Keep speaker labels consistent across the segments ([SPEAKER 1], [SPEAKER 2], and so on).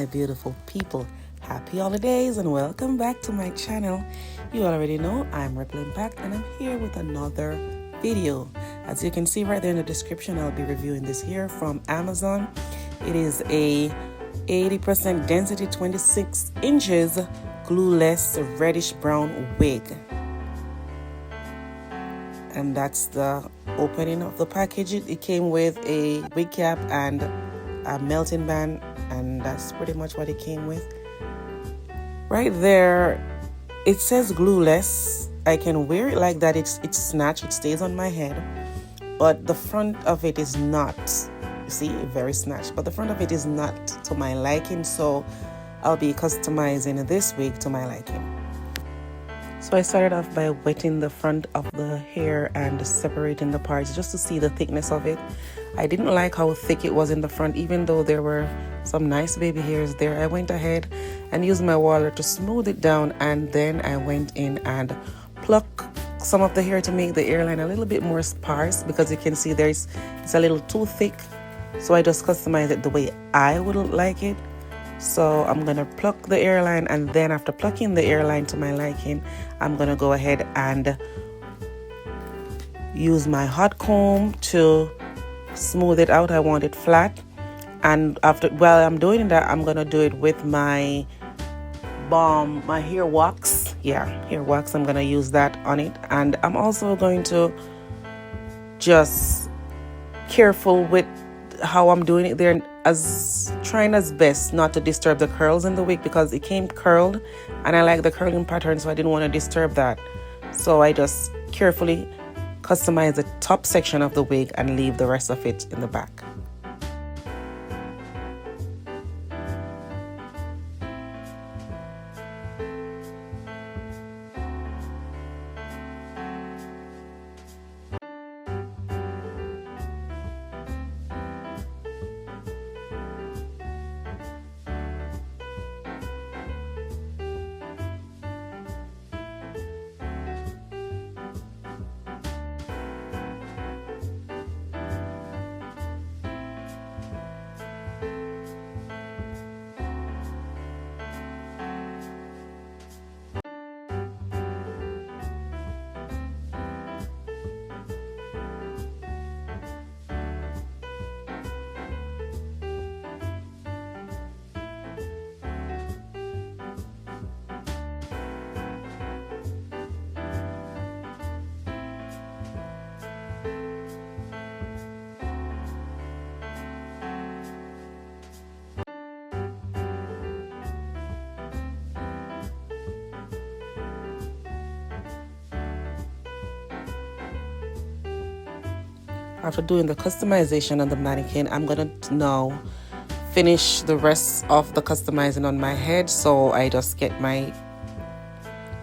[SPEAKER 1] my beautiful people. Happy holidays and welcome back to my channel. You already know I'm Ripple Impact and I'm here with another video. As you can see right there in the description, I'll be reviewing this here from Amazon. It is a 80% density 26 inches glueless reddish brown wig. And that's the opening of the package. It came with a wig cap and a melting band, and that's pretty much what it came with. Right there, it says glueless. I can wear it like that. It's snatched, it stays on my head, but the front of it is not. You see, very snatched, but the front of it is not to my liking, so I'll be customizing this wig to my liking. So I started off by wetting the front of the hair and separating the parts just to see the thickness of it. I didn't like how thick it was in the front, even though there were some nice baby hairs there. I went ahead and used my water to smooth it down, and then I went in and plucked some of the hair to make the hairline a little bit more sparse, because you can see it's a little too thick. So I just customized it the way I would like it. So I'm going to pluck the hairline, and then after plucking the hairline to my liking, I'm going to go ahead and use my hot comb to smooth it out. I want it flat. And while I'm doing that, I'm going to do it with my balm, my hair wax. Yeah, hair wax. I'm going to use that on it. And I'm also going to just careful with how I'm doing it there, as trying as best not to disturb the curls in the wig, because it came curled and I like the curling pattern, so I didn't want to disturb that. So I just carefully customize the top section of the wig and leave the rest of it in the back. After doing the customization on the mannequin, I'm going to now finish the rest of the customizing on my head. So I just get my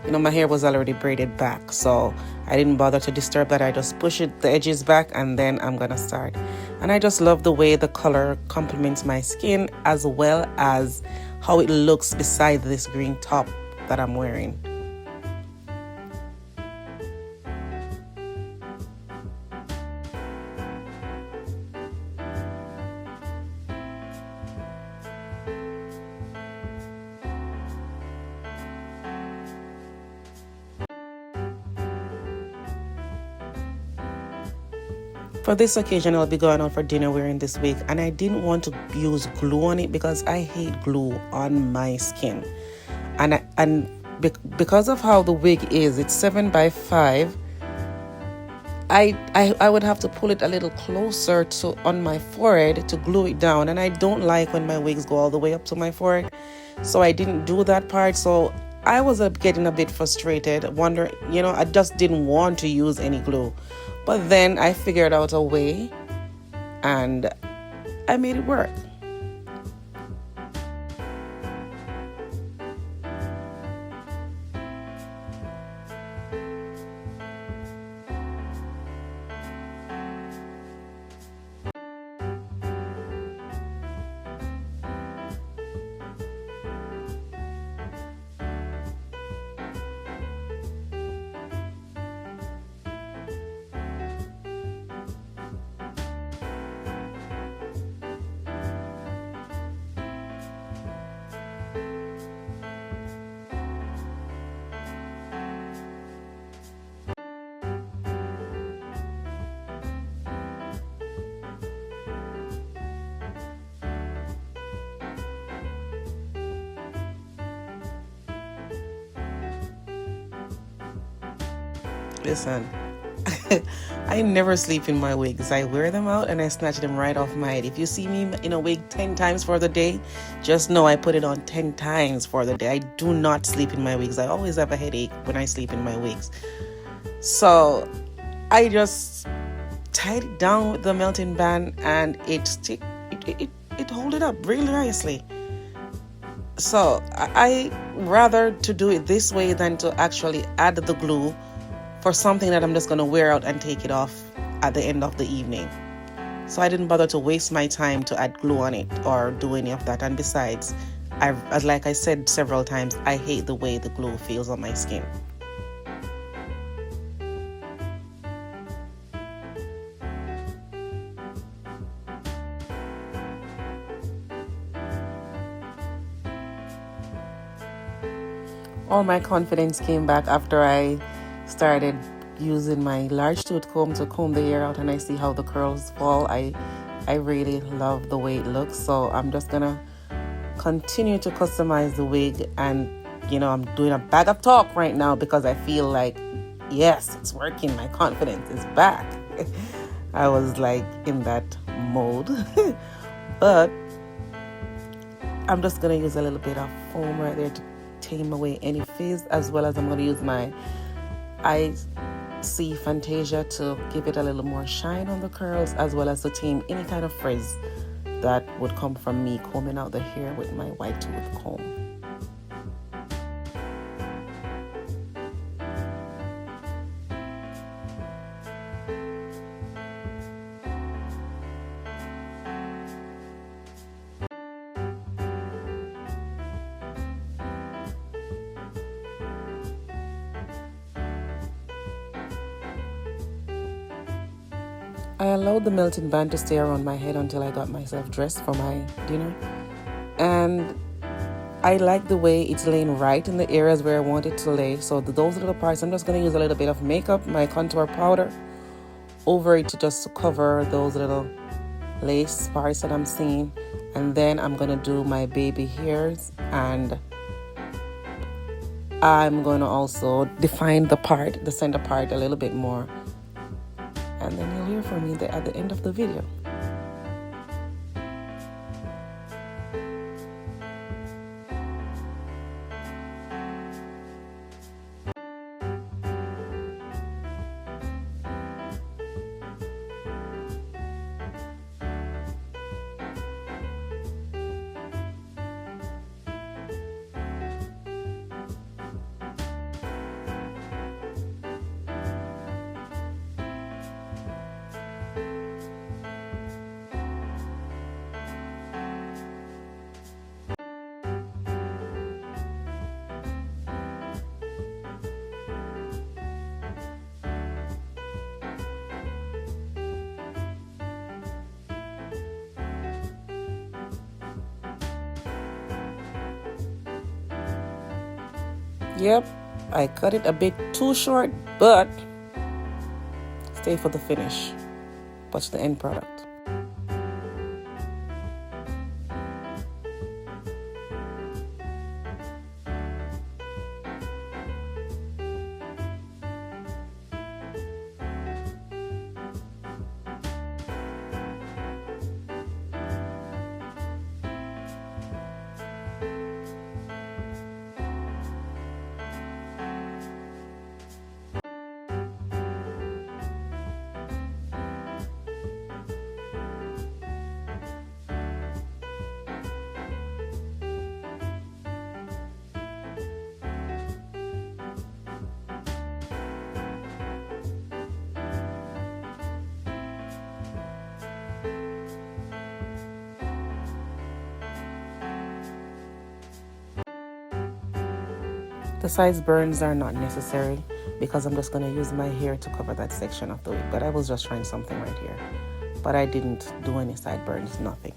[SPEAKER 1] hair was already braided back, so I didn't bother to disturb that. I just push the edges back, and then I'm going to start. And I just love the way the color complements my skin, as well as how it looks beside this green top that I'm wearing. For this occasion, I'll be going out for dinner wearing this wig, and I didn't want to use glue on it because I hate glue on my skin. Because of how the wig is, it's 7x5. I would have to pull it a little closer on my forehead to glue it down, and I don't like when my wigs go all the way up to my forehead, so I didn't do that part. So I was getting a bit frustrated, wondering, I just didn't want to use any glue. But then I figured out a way and I made it work. Listen, I never sleep in my wigs. I wear them out and I snatch them right off my head. If you see me in a wig 10 times for the day, just know I put it on 10 times for the day. I do not sleep in my wigs. I always have a headache when I sleep in my wigs. So I just tied it down with the melting band and it hold it up really nicely. So I rather to do it this way than to actually add the glue for something that I'm just going to wear out and take it off at the end of the evening. So I didn't bother to waste my time to add glue on it or do any of that. And besides, like I said several times, I hate the way the glue feels on my skin. All my confidence came back after I started using my large tooth comb to comb the hair out, and I see how the curls fall. I really love the way it looks, so I'm just gonna continue to customize the wig. And I'm doing a bag of talk right now because I feel like, yes, it's working. My confidence is back. I was like in that mode. But I'm just gonna use a little bit of foam right there to tame away any fizz, as well as I'm going to use my IC Fantasia to give it a little more shine on the curls, as well as to tame any kind of frizz that would come from me combing out the hair with my white tooth comb. I allowed the melting band to stay around my head until I got myself dressed for my dinner. And I like the way it's laying right in the areas where I want it to lay. So those little parts, I'm just going to use a little bit of makeup, my contour powder, over it to just cover those little lace parts that I'm seeing. And then I'm going to do my baby hairs, and I'm going to also define the center part a little bit more. And then you'll hear from me at the end of the video. Yep, I cut it a bit too short, but stay for the finish. Watch the end product. The sides burns are not necessary because I'm just going to use my hair to cover that section of the wig. But I was just trying something right here. But I didn't do any side burns, nothing.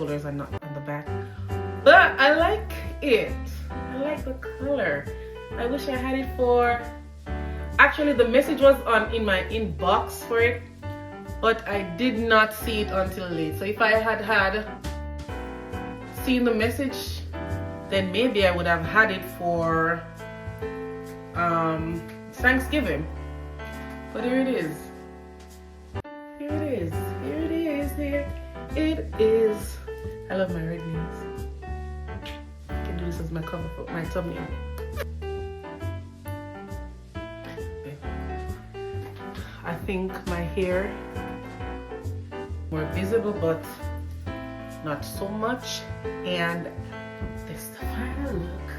[SPEAKER 1] shoulders and not on the back. But I like it. I like the color. I wish I had it for... Actually, the message was in my inbox for it, but I did not see it until late. So if I had seen the message, then maybe I would have had it for Thanksgiving. But here it is. Here it is. Here it is. Here it is. I love my red nails. I can do this as my cover for my thumbnail. I think my hair more visible, but not so much. And this is the final look.